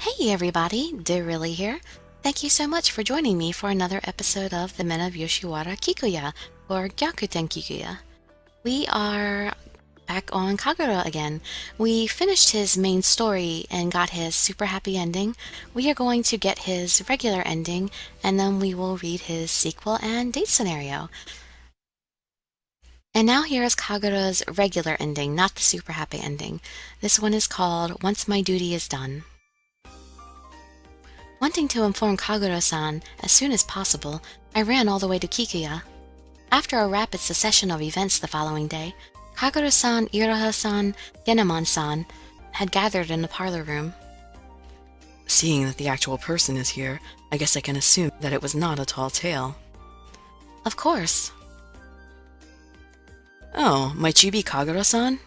Hey everybody, Dirili here. Thank you so much for joining me for another episode of the Men of Yoshiwara Kikuya, or Gyakuten Kikuya. We are back on Kagura again. We finished his main story and got his super happy ending. We are going to get his regular ending, and then we will read his sequel and date scenario. And now here is Kagura's regular ending, not the super happy ending. This one is called Once My Duty is Done. Wanting to inform Kagura-san as soon as possible, I ran all the way to Kikuya. After a rapid succession of events the following day, Kagura-san, Iroha-san, Genomon-san had gathered in the parlor room. Seeing that the actual person is here, I guess I can assume that it was not a tall tale. Of course. Oh, might you be Kagura-san?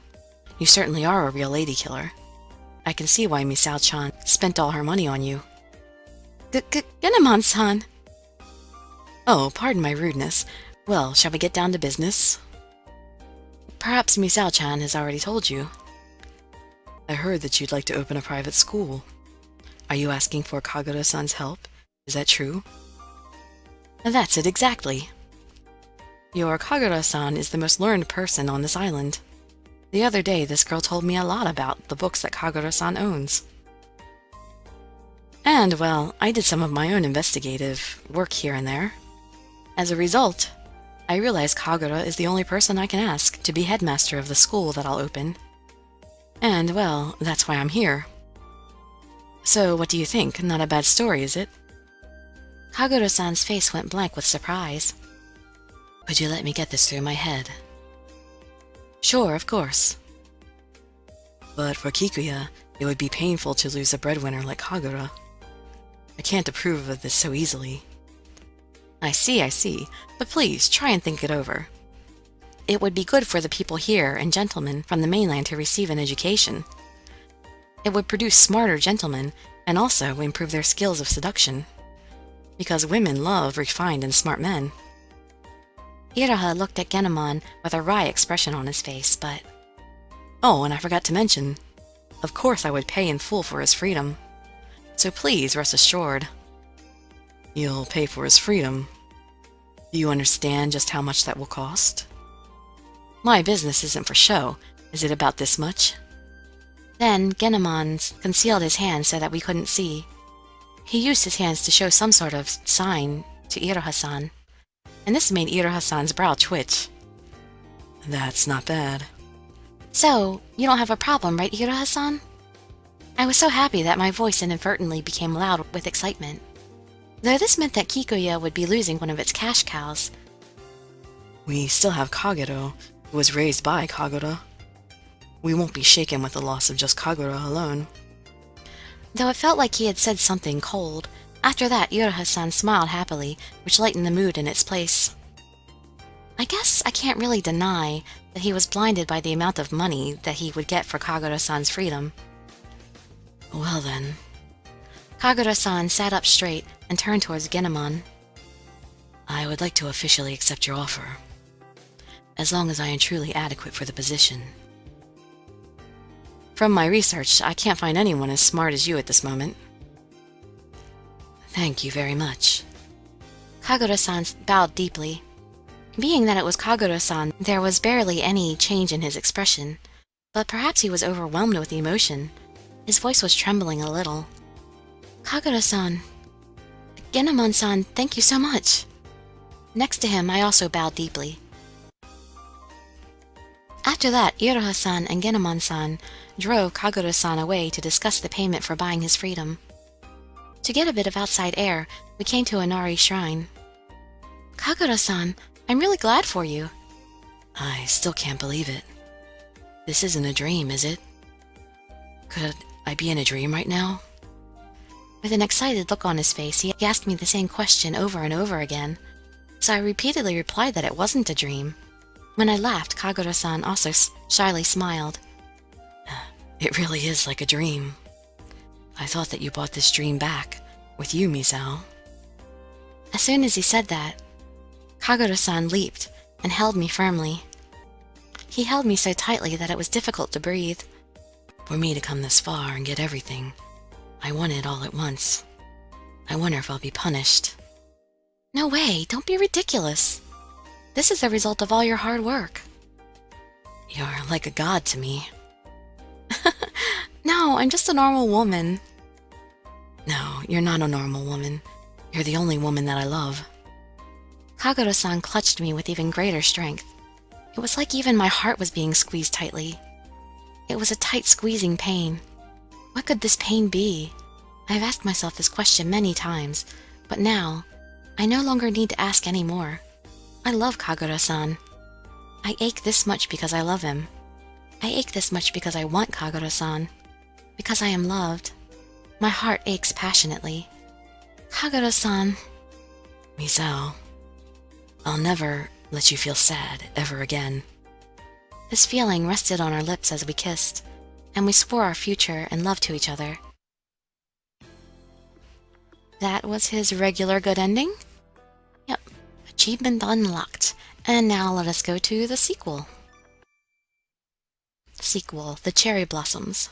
You certainly are a real lady killer. I can see why Misao-chan spent all her money on you. Genomon-san! Oh, pardon my rudeness. Well, shall we get down to business? Perhaps Misao-chan has already told you. I heard that you'd like to open a private school. Are you asking for Kagura-san's help? Is that true? That's it exactly. Your Kagura-san is the most learned person on this island. The other day, this girl told me a lot about the books that Kagura-san owns. And, well, I did some of my own investigative work here and there. As a result, I realized Kagura is the only person I can ask to be headmaster of the school that I'll open. And, well, that's why I'm here. So, what do you think? Not a bad story, is it? Kagura-san's face went blank with surprise. Would you let me get this through my head? Sure, of course. But for Kikuya, it would be painful to lose a breadwinner like Kagura. I can't approve of this so easily. I see, but please try and think it over. It would be good for the people here and gentlemen from the mainland to receive an education. It would produce smarter gentlemen and also improve their skills of seduction. Because women love refined and smart men. Iroha looked at Genomon with a wry expression on his face, but... Oh, and I forgot to mention, of course I would pay in full for his freedom. So please rest assured. You'll pay for his freedom. Do you understand just how much that will cost? My business isn't for show. Is it about this much? Then Genomon concealed his hands so that we couldn't see. He used his hands to show some sort of sign to Iroha-san, and this made Iroha-san's brow twitch. That's not bad. So, you don't have a problem, right, Iroha-san? I was so happy that my voice inadvertently became loud with excitement. Though this meant that Kikuya would be losing one of its cash cows. We still have Kagero, who was raised by Kagura. We won't be shaken with the loss of just Kagura alone. Though it felt like he had said something cold, after that Iroha-san smiled happily, which lightened the mood in its place. I guess I can't really deny that he was blinded by the amount of money that he would get for Kagura-san's freedom. Well then. Kagura-san sat up straight and turned towards Genomon. I would like to officially accept your offer, as long as I am truly adequate for the position. From my research, I can't find anyone as smart as you at this moment. Thank you very much. Kagura-san bowed deeply. Being that it was Kagura-san, there was barely any change in his expression, but perhaps he was overwhelmed with emotion. His voice was trembling a little. Kagura-san. Genomon-san, thank you so much. Next to him, I also bowed deeply. After that, Iroha-san and Genomon-san drove Kagura-san away to discuss the payment for buying his freedom. To get a bit of outside air, we came to Inari Shrine. Kagura-san, I'm really glad for you. I still can't believe it. This isn't a dream, is it? Could I be in a dream right now? With an excited look on his face, he asked me the same question over and over again, so I repeatedly replied that it wasn't a dream. When I laughed, Kagura-san also shyly smiled. It really is like a dream. I thought that you bought this dream back, with you, Misao. As soon as he said that, Kagura-san leaped and held me firmly. He held me so tightly that it was difficult to breathe. For me to come this far and get everything, I want it all at once. I wonder if I'll be punished. No way, don't be ridiculous. This is the result of all your hard work. You're like a god to me. No, I'm just a normal woman. No, you're not a normal woman. You're the only woman that I love. Kagura-san clutched me with even greater strength. It was like even my heart was being squeezed tightly. It was a tight squeezing pain. What could this pain be? I've asked myself this question many times, but now, I no longer need to ask any more. I love Kagura-san. I ache this much because I love him. I ache this much because I want Kagura-san. Because I am loved. My heart aches passionately. Kagura-san. Misao, I'll never let you feel sad ever again. This feeling rested on our lips as we kissed, and we swore our future and love to each other. That was his regular good ending? Yep. Achievement unlocked. And now let us go to the sequel. Sequel, The Cherry Blossoms.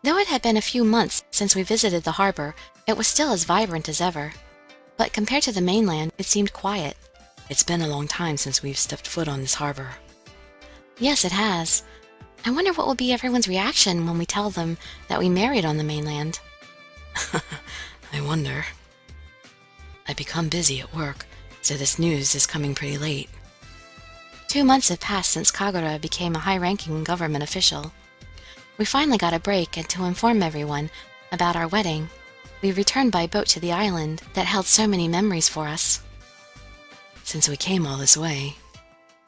Though it had been a few months since we visited the harbor, it was still as vibrant as ever. But compared to the mainland, it seemed quiet. It's been a long time since we've stepped foot on this harbor. Yes, it has. I wonder what will be everyone's reaction when we tell them that we married on the mainland. I wonder. I've become busy at work, so this news is coming pretty late. 2 months have passed since Kagura became a high-ranking government official. We finally got a break, and to inform everyone about our wedding, we returned by boat to the island that held so many memories for us. Since we came all this way,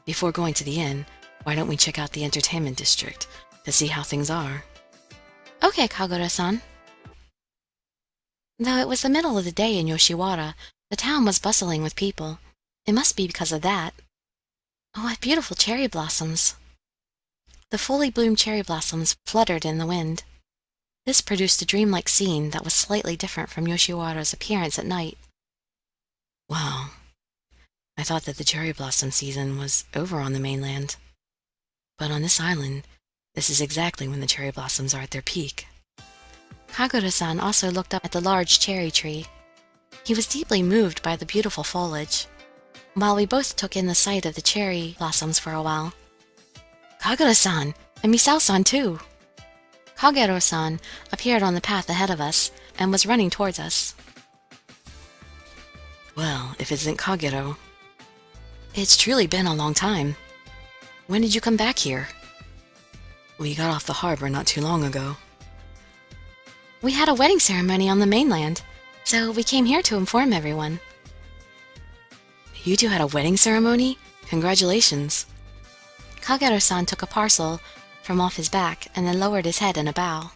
before going to the inn, why don't we check out the entertainment district to see how things are? Okay, Kagura-san. Though it was the middle of the day in Yoshiwara, the town was bustling with people. It must be because of that. Oh, what beautiful cherry blossoms! The fully bloomed cherry blossoms fluttered in the wind. This produced a dreamlike scene that was slightly different from Yoshiwara's appearance at night. Wow. I thought that the cherry blossom season was over on the mainland. But on this island, this is exactly when the cherry blossoms are at their peak. Kagura-san also looked up at the large cherry tree. He was deeply moved by the beautiful foliage, while we both took in the sight of the cherry blossoms for a while. Kagura-san, and Misao-san too! Kagero-san appeared on the path ahead of us and was running towards us. Well, if it isn't Kagero. It's truly been a long time. When did you come back here? We got off the harbor not too long ago. We had a wedding ceremony on the mainland, so we came here to inform everyone. You two had a wedding ceremony? Congratulations. Kagero-san took a parcel from off his back and then lowered his head in a bow.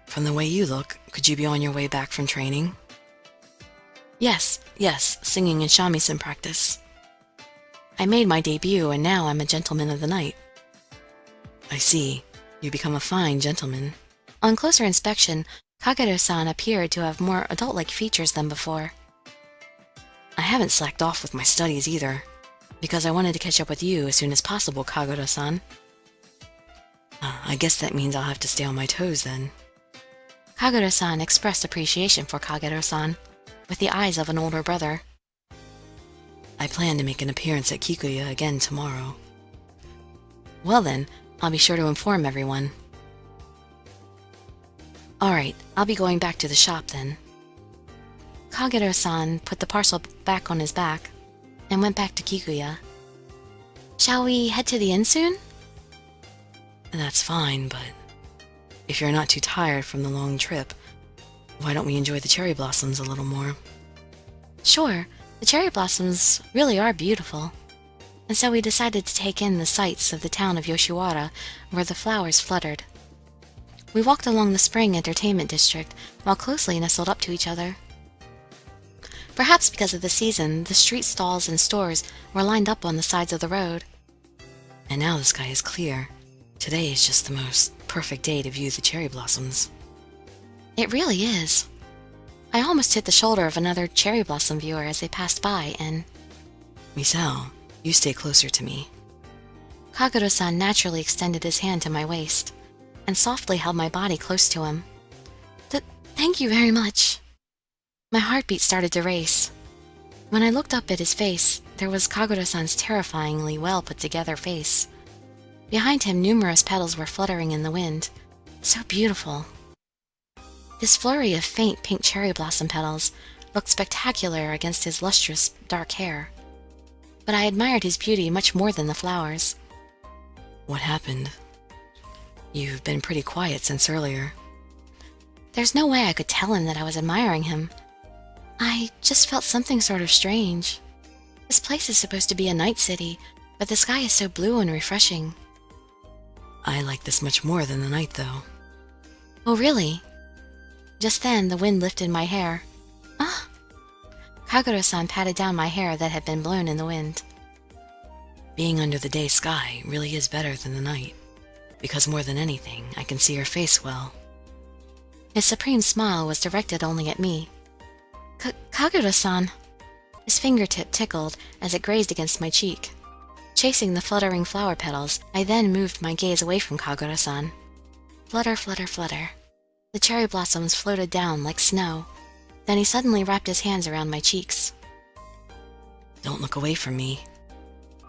From the way you look, could you be on your way back from training? Yes, singing and shamisen practice. I made my debut and now I'm a gentleman of the night. I see. You become a fine gentleman. On closer inspection, Kagero-san appeared to have more adult-like features than before. I haven't slacked off with my studies either, because I wanted to catch up with you as soon as possible, Kagura-san. I guess that means I'll have to stay on my toes then. Kagura-san expressed appreciation for Kagero-san, with the eyes of an older brother. I plan to make an appearance at Kikuya again tomorrow. Well then, I'll be sure to inform everyone. Alright, I'll be going back to the shop then. Kagero-san put the parcel back on his back and went back to Kikuya. Shall we head to the inn soon? That's fine, but if you're not too tired from the long trip, why don't we enjoy the cherry blossoms a little more? Sure, the cherry blossoms really are beautiful. And so we decided to take in the sights of the town of Yoshiwara, where the flowers fluttered. We walked along the spring entertainment district while closely nestled up to each other. Perhaps because of the season, the street stalls and stores were lined up on the sides of the road. And now the sky is clear. Today is just the most perfect day to view the cherry blossoms. It really is. I almost hit the shoulder of another cherry blossom viewer as they passed by, and... Misao, you stay closer to me. Kagura-san naturally extended his hand to my waist. and softly held my body close to him. Thank you very much. My heartbeat started to race. When I looked up at his face, there was Kagura-san's terrifyingly well put together face. Behind him, numerous petals were fluttering in the wind. So beautiful. This flurry of faint pink cherry blossom petals looked spectacular against his lustrous dark hair. But I admired his beauty much more than the flowers. What happened? You've been pretty quiet since earlier. There's no way I could tell him that I was admiring him. I just felt something sort of strange. This place is supposed to be a night city, but the sky is so blue and refreshing. I like this much more than the night, though. Oh, really? Just then, the wind lifted my hair. Ah! Kagura-san patted down my hair that had been blown in the wind. Being under the day sky really is better than the night, because more than anything, I can see your face well. His supreme smile was directed only at me. Kagura-san! His fingertip tickled as it grazed against my cheek. Chasing the fluttering flower petals, I then moved my gaze away from Kagura-san. Flutter, flutter, flutter. The cherry blossoms floated down like snow. Then he suddenly wrapped his hands around my cheeks. Don't look away from me.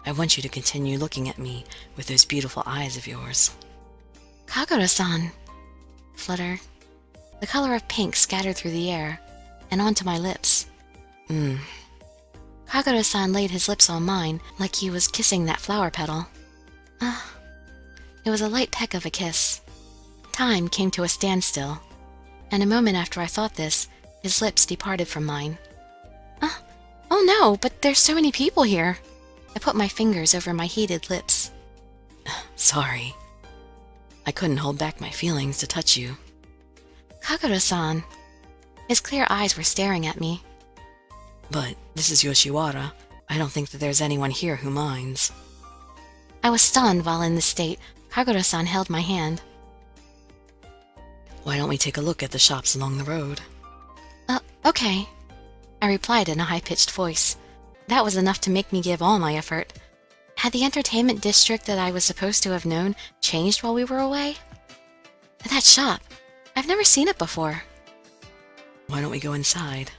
I want you to continue looking at me with those beautiful eyes of yours. Kagura-san! Flutter. The color of pink scattered through the air, and onto my lips. Kagura-san laid his lips on mine like he was kissing that flower petal. It was a light peck of a kiss. Time came to a standstill, and a moment after I thought this, his lips departed from mine. Oh no, but there's so many people here. I put my fingers over my heated lips. Sorry. I couldn't hold back my feelings to touch you. Kagura-san. His clear eyes were staring at me. But this is Yoshiwara. I don't think that there's anyone here who minds. I was stunned while in this state. Kagura-san held my hand. Why don't we take a look at the shops along the road? Okay. I replied in a high-pitched voice. That was enough to make me give all my effort. Had the entertainment district that I was supposed to have known changed while we were away? That shop. I've never seen it before. Why don't we go inside?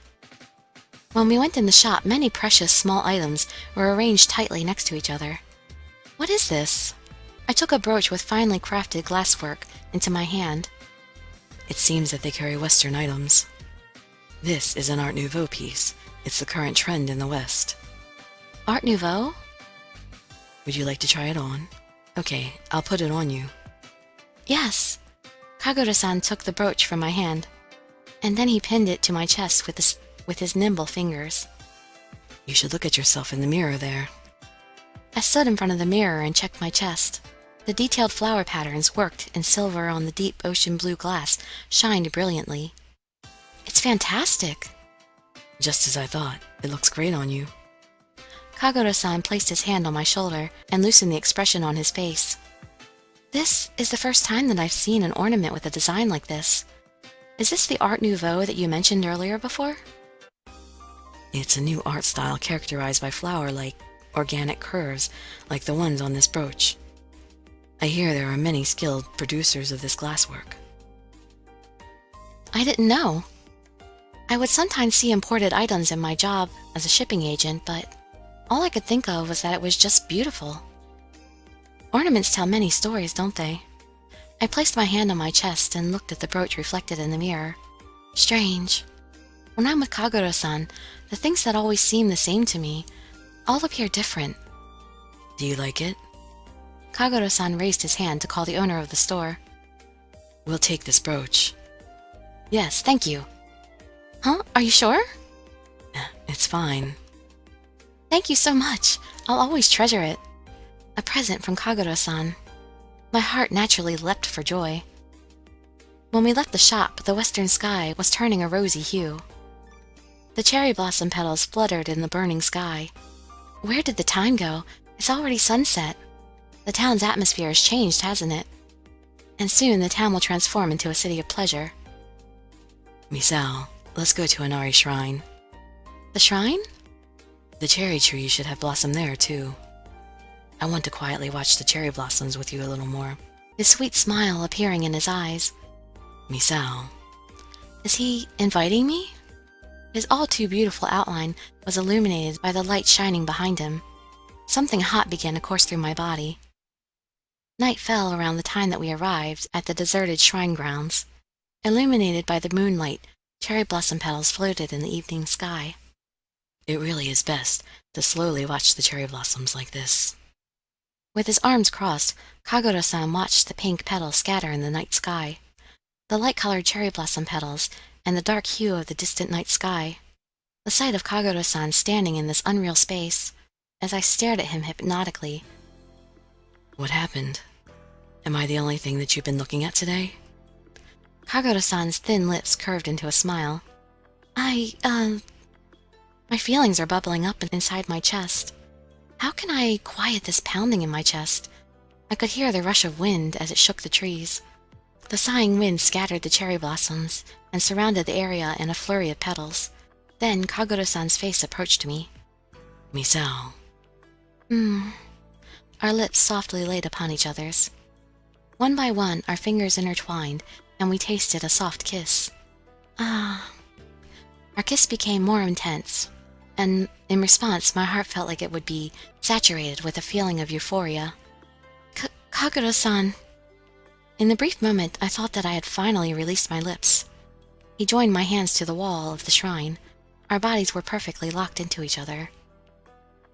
When we went in the shop, many precious small items were arranged tightly next to each other. What is this? I took a brooch with finely crafted glasswork into my hand. It seems that they carry Western items. This is an Art Nouveau piece. It's the current trend in the West. Art Nouveau? Would you like to try it on? Okay, I'll put it on you. Yes. Kagura-san took the brooch from my hand, and then he pinned it to my chest with his nimble fingers. You should look at yourself in the mirror there. I stood in front of the mirror and checked my chest. The detailed flower patterns worked in silver on the deep ocean blue glass shined brilliantly. It's fantastic. Just as I thought. It looks great on you. Kagura-san placed his hand on my shoulder and loosened the expression on his face. This is the first time that I've seen an ornament with a design like this. Is this the Art Nouveau that you mentioned earlier before? It's a new art style characterized by flower-like, organic curves like the ones on this brooch. I hear there are many skilled producers of this glasswork. I didn't know. I would sometimes see imported items in my job as a shipping agent, but all I could think of was that it was just beautiful. Ornaments tell many stories, don't they? I placed my hand on my chest and looked at the brooch reflected in the mirror. Strange. When I'm with Kagura-san, the things that always seem the same to me all appear different. Do you like it? Kagura-san raised his hand to call the owner of the store. We'll take this brooch. Yes, thank you. Huh? Are you sure? It's fine. Thank you so much. I'll always treasure it. A present from Kagura-san. My heart naturally leapt for joy. When we left the shop, the western sky was turning a rosy hue. The cherry blossom petals fluttered in the burning sky. Where did the time go? It's already sunset. The town's atmosphere has changed, hasn't it? And soon the town will transform into a city of pleasure. Misao, let's go to Inari Shrine. The shrine? The cherry tree should have blossom there, too. I want to quietly watch the cherry blossoms with you a little more. his sweet smile appearing in his eyes. Misao. Is he inviting me? His all-too-beautiful outline was illuminated by the light shining behind him. Something hot began to course through my body. Night fell around the time that we arrived at the deserted shrine grounds. Illuminated by the moonlight, cherry blossom petals floated in the evening sky. It really is best to slowly watch the cherry blossoms like this. With his arms crossed, Kagura-san watched the pink petals scatter in the night sky. The light-colored cherry blossom petals and the dark hue of the distant night sky. The sight of Kagura-san standing in this unreal space, as I stared at him hypnotically. What happened? Am I the only thing that you've been looking at today? Kagura-san's thin lips curved into a smile. My feelings are bubbling up inside my chest. How can I quiet this pounding in my chest? I could hear the rush of wind as it shook the trees. The sighing wind scattered the cherry blossoms and surrounded the area in a flurry of petals. Then Kagura-san's face approached me. Misao. Our lips softly laid upon each other's. One by one, our fingers intertwined, and we tasted a soft kiss. Our kiss became more intense, and in response, my heart felt like it would be saturated with a feeling of euphoria. Kagura-san. In the brief moment, I thought that I had finally released my lips. He joined my hands to the wall of the shrine. Our bodies were perfectly locked into each other.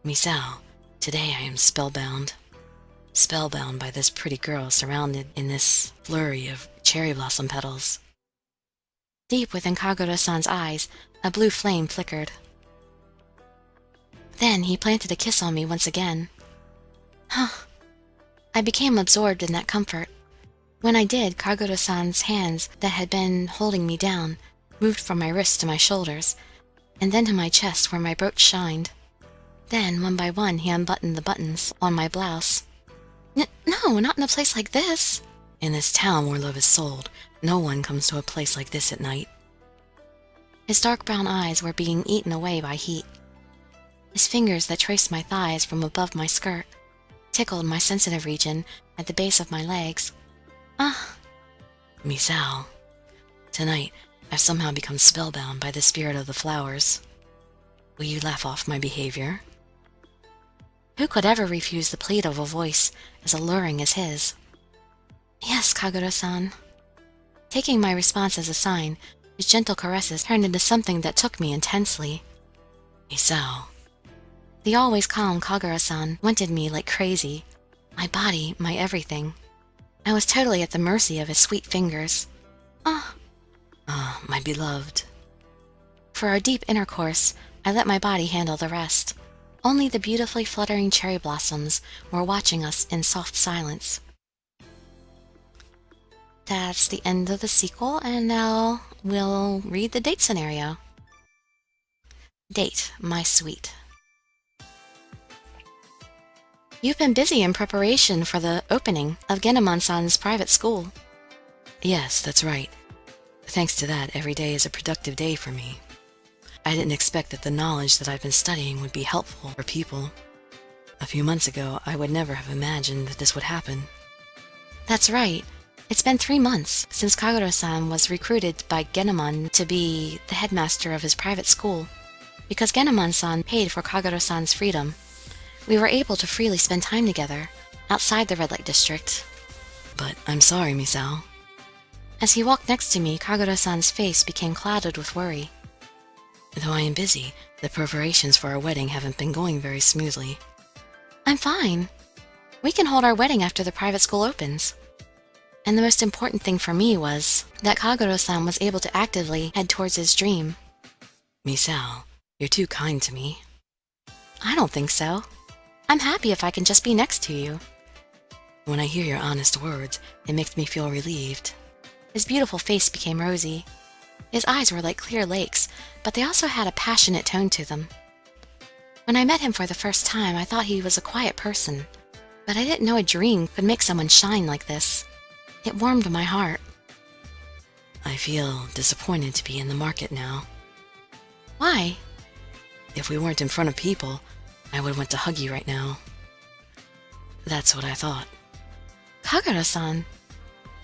Misao, today I am spellbound. Spellbound by this pretty girl surrounded in this flurry of cherry blossom petals. Deep within Kagura-san's eyes, a blue flame flickered. Then he planted a kiss on me once again. I became absorbed in that comfort. When I did, Kagura-san's hands that had been holding me down moved from my wrists to my shoulders, and then to my chest where my brooch shined. Then, one by one, he unbuttoned the buttons on my blouse. No, not in a place like this. In this town where love is sold, no one comes to a place like this at night. His dark brown eyes were being eaten away by heat. His fingers that traced my thighs from above my skirt tickled my sensitive region at the base of my legs. Misao, tonight I've somehow become spellbound by the spirit of the flowers. Will you laugh off my behavior? Who could ever refuse the plead of a voice as alluring as his? Yes, Kagura-san. Taking my response as a sign, his gentle caresses turned into something that took me intensely. Misao. The always calm Kagura-san wanted me like crazy. My body, my everything. I was totally at the mercy of his sweet fingers. My beloved. For our deep intercourse, I let my body handle the rest. Only the beautifully fluttering cherry blossoms were watching us in soft silence. That's the end of the sequel, and now we'll read the date scenario. Date, my sweet. You've been busy in preparation for the opening of Genomon-san's private school. Yes, that's right. Thanks to that, every day is a productive day for me. I didn't expect that the knowledge that I've been studying would be helpful for people. A few months ago, I would never have imagined that this would happen. That's right. It's been 3 months since Kagura-san was recruited by Genomon to be the headmaster of his private school. Because Genomon-san paid for Kagura-san's freedom, we were able to freely spend time together, outside the red light district. But I'm sorry, Misao. As he walked next to me, Kagura-san's face became clouded with worry. Though I am busy, the preparations for our wedding haven't been going very smoothly. I'm fine. We can hold our wedding after the private school opens. And the most important thing for me was that Kagura-san was able to actively head towards his dream. Misao, you're too kind to me. I don't think so. I'm happy if I can just be next to you. When I hear your honest words, it makes me feel relieved. His beautiful face became rosy. His eyes were like clear lakes, but they also had a passionate tone to them. When I met him for the first time, I thought he was a quiet person, but I didn't know a dream could make someone shine like this. It warmed my heart. I feel disappointed to be in the market now. Why? If we weren't in front of people, I would want to hug you right now. That's what I thought. Kagura-san.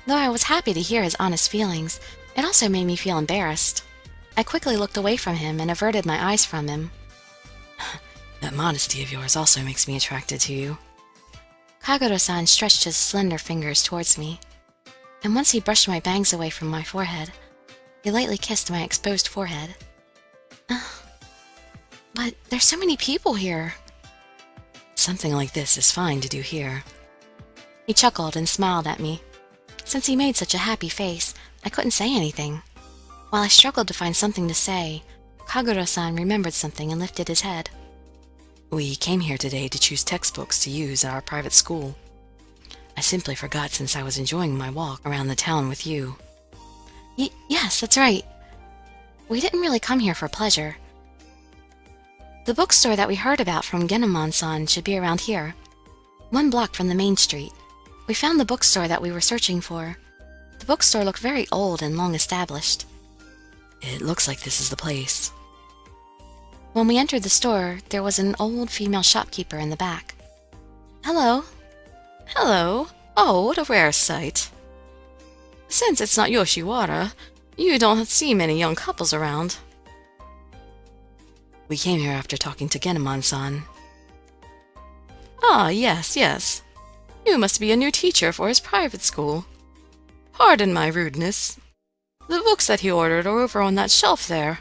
Though I was happy to hear his honest feelings, it also made me feel embarrassed. I quickly looked away from him and averted my eyes from him. That modesty of yours also makes me attracted to you. Kagura-san stretched his slender fingers towards me, and once he brushed my bangs away from my forehead, he lightly kissed my exposed forehead. But there's so many people here. Something like this is fine to do here. He chuckled and smiled at me. Since he made such a happy face, I couldn't say anything. While I struggled to find something to say, Kagura-san remembered something and lifted his head. We came here today to choose textbooks to use at our private school. I simply forgot since I was enjoying my walk around the town with you. Yes, that's right. We didn't really come here for pleasure. The bookstore that we heard about from Genomon-san should be around here, 1 block from the main street. We found the bookstore that we were searching for. The bookstore looked very old and long established. It looks like this is the place. When we entered the store, there was an old female shopkeeper in the back. Hello. Hello. Oh, what a rare sight. Since it's not Yoshiwara, you don't see many young couples around. We came here after talking to Genomon-san. Ah, yes. You must be a new teacher for his private school. Pardon my rudeness. The books that he ordered are over on that shelf there.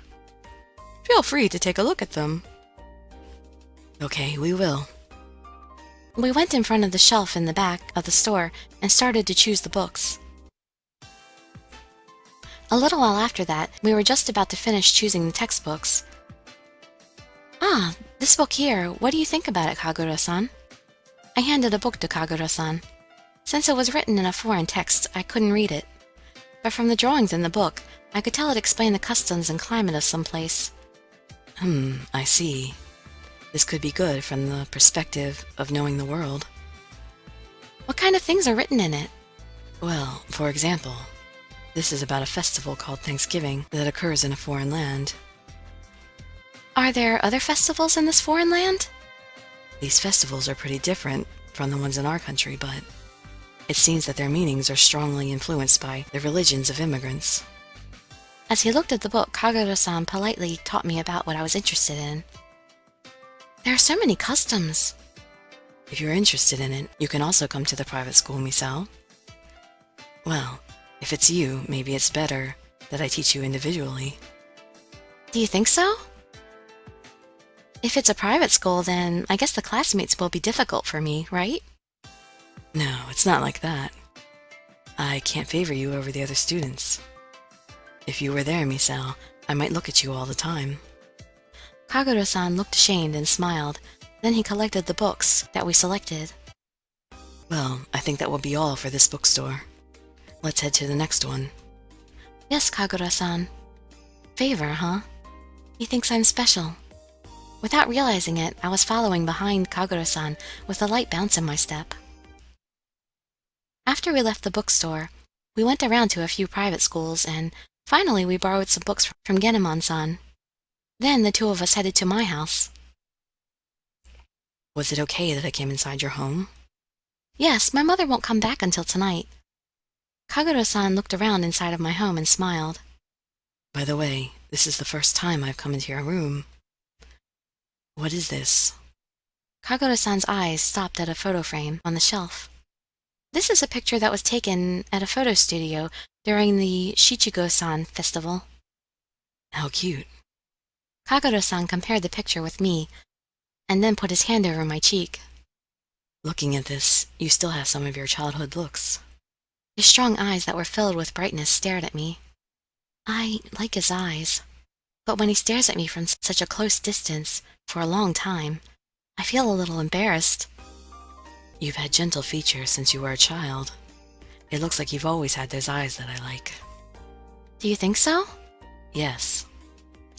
Feel free to take a look at them. Okay, we will. We went in front of the shelf in the back of the store and started to choose the books. A little while after that, we were just about to finish choosing the textbooks. Ah, this book here, what do you think about it, Kagura-san? I handed a book to Kagura-san. Since it was written in a foreign text, I couldn't read it. But from the drawings in the book, I could tell it explained the customs and climate of some place. I see. This could be good from the perspective of knowing the world. What kind of things are written in it? Well, for example, this is about a festival called Thanksgiving that occurs in a foreign land. Are there other festivals in this foreign land? These festivals are pretty different from the ones in our country, but it seems that their meanings are strongly influenced by the religions of immigrants. As he looked at the book, Kagura-san politely taught me about what I was interested in. There are so many customs. If you're interested in it, you can also come to the private school, Misao. Well, if it's you, maybe it's better that I teach you individually. Do you think so? If it's a private school, then I guess the classmates will be difficult for me, right? No, it's not like that. I can't favor you over the other students. If you were there, Misao, I might look at you all the time. Kagura-san looked ashamed and smiled. Then he collected the books that we selected. Well, I think that will be all for this bookstore. Let's head to the next one. Yes, Kagura-san. Favor, huh? He thinks I'm special. Without realizing it, I was following behind Kagura-san with a light bounce in my step. After we left the bookstore, we went around to a few private schools, and finally we borrowed some books from Genomon-san. Then the two of us headed to my house. Was it okay that I came inside your home? Yes, my mother won't come back until tonight. Kagura-san looked around inside of my home and smiled. By the way, this is the first time I've come into your room. What is this? Kagura-san's eyes stopped at a photo frame on the shelf. This is a picture that was taken at a photo studio during the Shichigo-san festival. How cute. Kagura-san compared the picture with me, and then put his hand over my cheek. Looking at this, you still have some of your childhood looks. His strong eyes that were filled with brightness stared at me. I like his eyes, but when he stares at me from such a close distance for a long time, I feel a little embarrassed. You've had gentle features since you were a child. It looks like you've always had those eyes that I like. Do you think so? Yes.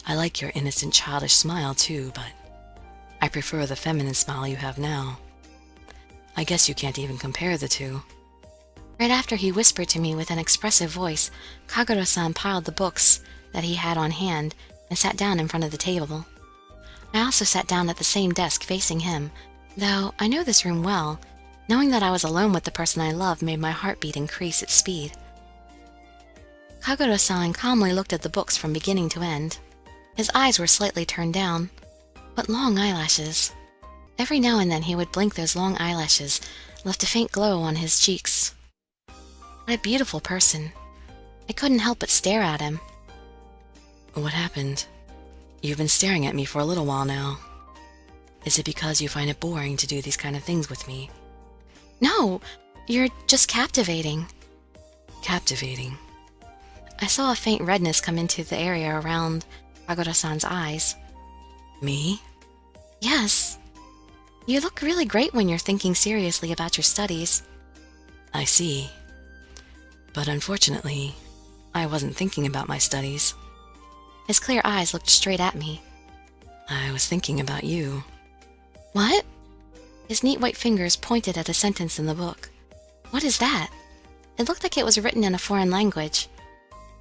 I like your innocent, childish smile, too, but I prefer the feminine smile you have now. I guess you can't even compare the two. Right after he whispered to me with an expressive voice, Kagura-san piled the books that he had on hand and sat down in front of the table. I also sat down at the same desk facing him, though I know this room well. Knowing that I was alone with the person I loved made my heartbeat increase its speed. Kagura-san calmly looked at the books from beginning to end. His eyes were slightly turned down. What long eyelashes! Every now and then he would blink those long eyelashes, left a faint glow on his cheeks. What a beautiful person. I couldn't help but stare at him. What happened? You've been staring at me for a little while now. Is it because you find it boring to do these kind of things with me? No, you're just captivating. Captivating? I saw a faint redness come into the area around Kagura-san's eyes. Me? Yes. You look really great when you're thinking seriously about your studies. I see. But unfortunately, I wasn't thinking about my studies. His clear eyes looked straight at me. I was thinking about you. What? His neat white fingers pointed at a sentence in the book. What is that? It looked like it was written in a foreign language.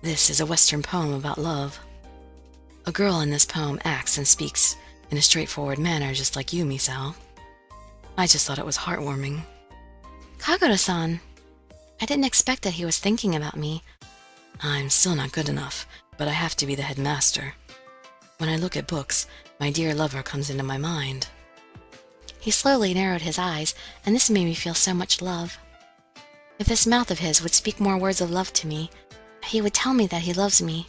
This is a Western poem about love. A girl in this poem acts and speaks in a straightforward manner just like you, Misao. I just thought it was heartwarming. Kagura-san. I didn't expect that he was thinking about me. I'm still not good enough, but I have to be the headmaster. When I look at books, my dear lover comes into my mind. He slowly narrowed his eyes, and this made me feel so much love. If this mouth of his would speak more words of love to me, he would tell me that he loves me.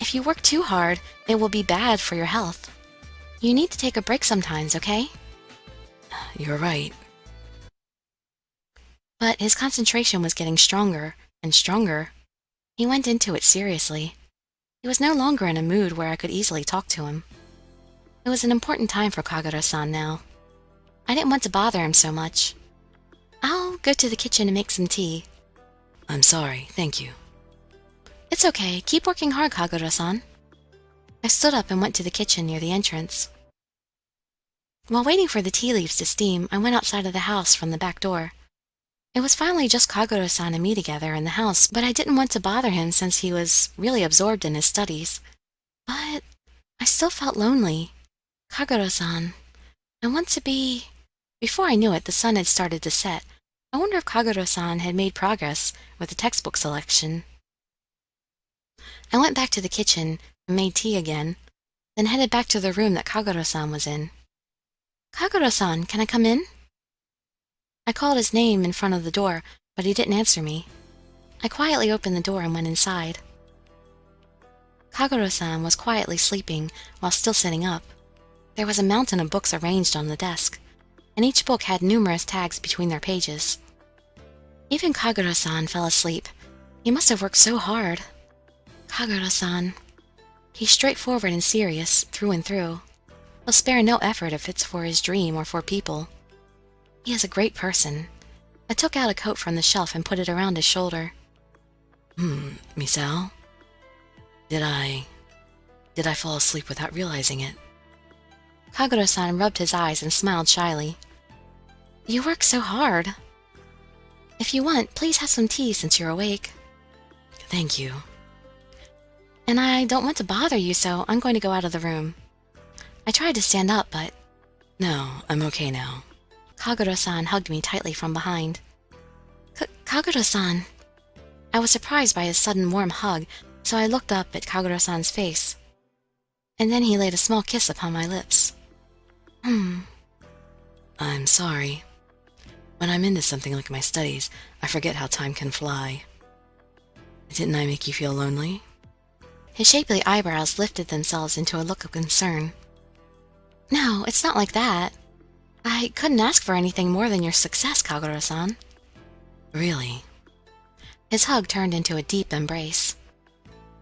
If you work too hard, it will be bad for your health. You need to take a break sometimes, okay? You're right. But his concentration was getting stronger and stronger. He went into it seriously. He was no longer in a mood where I could easily talk to him. It was an important time for Kagura-san now. I didn't want to bother him so much. I'll go to the kitchen and make some tea. I'm sorry, thank you. It's okay. Keep working hard, Kagura-san. I stood up and went to the kitchen near the entrance. While waiting for the tea leaves to steam, I went outside of the house from the back door. It was finally just Kagura-san and me together in the house, but I didn't want to bother him since he was really absorbed in his studies. But I still felt lonely. Kagura-san, I want to be... Before I knew it, the sun had started to set. I wonder if Kagura-san had made progress with the textbook selection. I went back to the kitchen and made tea again, then headed back to the room that Kagura-san was in. Kagura-san, can I come in? I called his name in front of the door, but he didn't answer me. I quietly opened the door and went inside. Kagura-san was quietly sleeping while still sitting up. There was a mountain of books arranged on the desk, and each book had numerous tags between their pages. Even Kagura-san fell asleep. He must have worked so hard. Kagura-san. He's straightforward and serious, through and through. He'll spare no effort if it's for his dream or for people. He is a great person. I took out a coat from the shelf and put it around his shoulder. Misao? Did I fall asleep without realizing it? Kagura-san rubbed his eyes and smiled shyly. You work so hard. If you want, please have some tea since you're awake. Thank you. And I don't want to bother you, so I'm going to go out of the room. I tried to stand up, but... No, I'm okay now. Kagura-san hugged me tightly from behind. Kagura-san. I was surprised by his sudden warm hug, so I looked up at Kagura-san's face. And then he laid a small kiss upon my lips. I'm sorry. When I'm into something like my studies, I forget how time can fly. Didn't I make you feel lonely? His shapely eyebrows lifted themselves into a look of concern. No, it's not like that. I couldn't ask for anything more than your success, Kagura-san. Really? His hug turned into a deep embrace.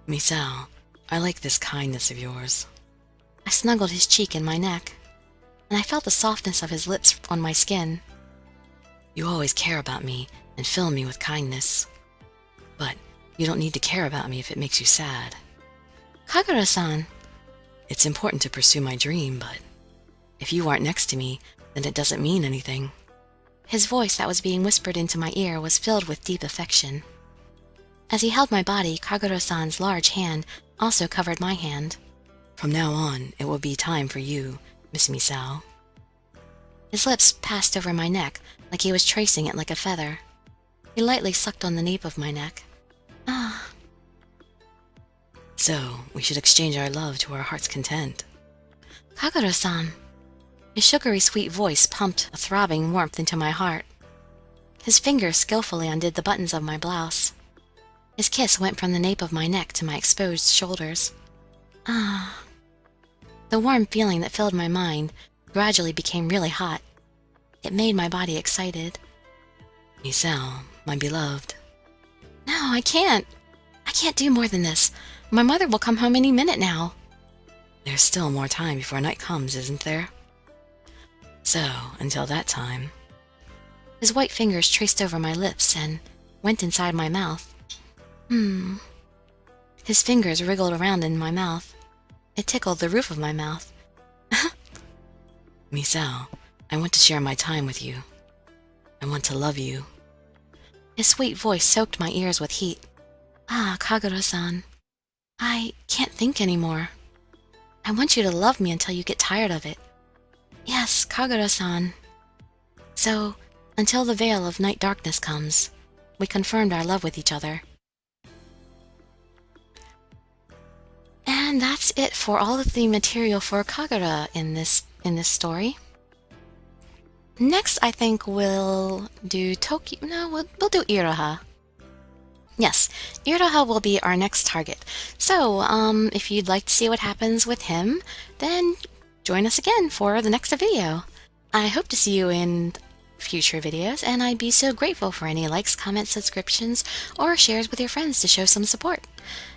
Misao, I like this kindness of yours. I snuggled his cheek in my neck, and I felt the softness of his lips on my skin. You always care about me and fill me with kindness. But you don't need to care about me if it makes you sad. Kagura-san. It's important to pursue my dream, but if you aren't next to me, then it doesn't mean anything. His voice that was being whispered into my ear was filled with deep affection. As he held my body, Kagura-san's large hand also covered my hand. From now on, it will be time for you, Miss Misao. His lips passed over my neck, like he was tracing it like a feather. He lightly sucked on the nape of my neck. Ah. So, we should exchange our love to our heart's content. Kagura-san. His sugary sweet voice pumped a throbbing warmth into my heart. His fingers skillfully undid the buttons of my blouse. His kiss went from the nape of my neck to my exposed shoulders. Ah. The warm feeling that filled my mind gradually became really hot. It made my body excited. Misao, my beloved. No, I can't. I can't do more than this. My mother will come home any minute now. There's still more time before night comes, isn't there? So, until that time... His white fingers traced over my lips and went inside my mouth. His fingers wriggled around in my mouth. It tickled the roof of my mouth. Misao, I want to share my time with you. I want to love you. His sweet voice soaked my ears with heat. Ah, Kagura-san. I can't think anymore. I want you to love me until you get tired of it. Yes, Kagura-san. So, until the veil of night darkness comes, we confirmed our love with each other. And that's it for all of the material for Kagura in this story. Next, I think we'll do Tokyo. No, we'll do Iroha. Yes, Iroha will be our next target. So, if you'd like to see what happens with him, then join us again for the next video. I hope to see you in future videos, and I'd be so grateful for any likes, comments, subscriptions, or shares with your friends to show some support.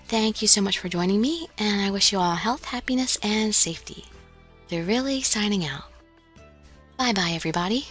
Thank you so much for joining me, and I wish you all health, happiness, and safety. Dirili signing out. Bye-bye, everybody.